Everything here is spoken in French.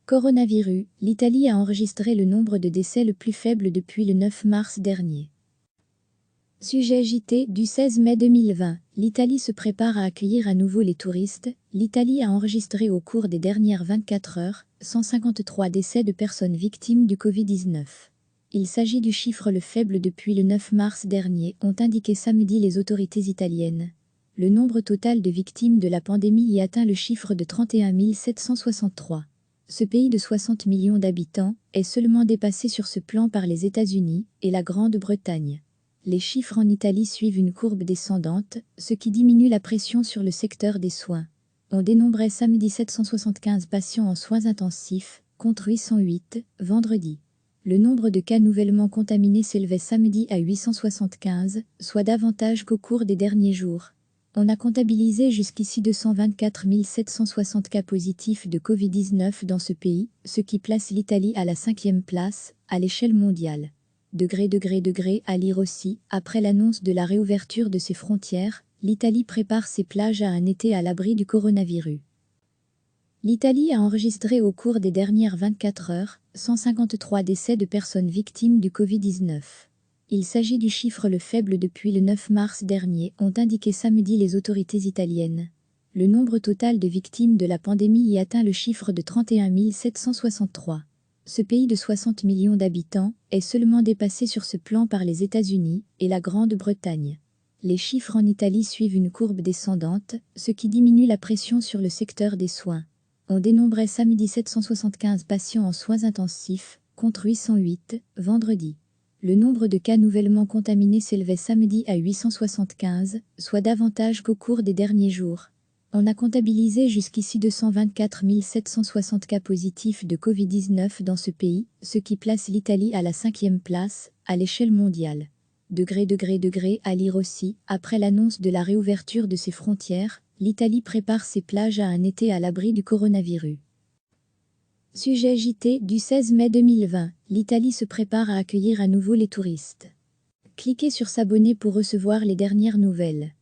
Coronavirus, l'Italie a enregistré le nombre de décès le plus faible depuis le 9 mars dernier. Sujet JT du 16 mai 2020. L'Italie se prépare à accueillir à nouveau les touristes. L'Italie a enregistré au cours des dernières 24 heures 153 décès de personnes victimes du Covid-19. Il s'agit du chiffre le faible depuis le 9 mars dernier, ont indiqué samedi les autorités italiennes. Le nombre total de victimes de la pandémie y atteint le chiffre de 31 763. Ce pays de 60 millions d'habitants est seulement dépassé sur ce plan par les États-Unis et la Grande-Bretagne. Les chiffres en Italie suivent une courbe descendante, ce qui diminue la pression sur le secteur des soins. On dénombrait samedi 775 patients en soins intensifs, contre 808 vendredi. Le nombre de cas nouvellement contaminés s'élevait samedi à 875, soit davantage qu'au cours des derniers jours. On a comptabilisé jusqu'ici 224 760 cas positifs de Covid-19 dans ce pays, ce qui place l'Italie à la 5e place, à l'échelle mondiale. À lire aussi, après l'annonce de la réouverture de ses frontières, l'Italie prépare ses plages à un été à l'abri du coronavirus. L'Italie a enregistré au cours des dernières 24 heures 153 décès de personnes victimes du Covid-19. Il s'agit du chiffre le faible depuis le 9 mars dernier, ont indiqué samedi les autorités italiennes. Le nombre total de victimes de la pandémie y atteint le chiffre de 31 763. Ce pays de 60 millions d'habitants est seulement dépassé sur ce plan par les États-Unis et la Grande-Bretagne. Les chiffres en Italie suivent une courbe descendante, ce qui diminue la pression sur le secteur des soins. On dénombrait samedi 775 patients en soins intensifs, contre 808 vendredi. Le nombre de cas nouvellement contaminés s'élevait samedi à 875, soit davantage qu'au cours des derniers jours. On a comptabilisé jusqu'ici 224 760 cas positifs de Covid-19 dans ce pays, ce qui place l'Italie à la 5e place, à l'échelle mondiale. À lire aussi, après l'annonce de la réouverture de ses frontières, l'Italie prépare ses plages à un été à l'abri du coronavirus. Sujet JT du 16 mai 2020. L'Italie se prépare à accueillir à nouveau les touristes. Cliquez sur s'abonner pour recevoir les dernières nouvelles.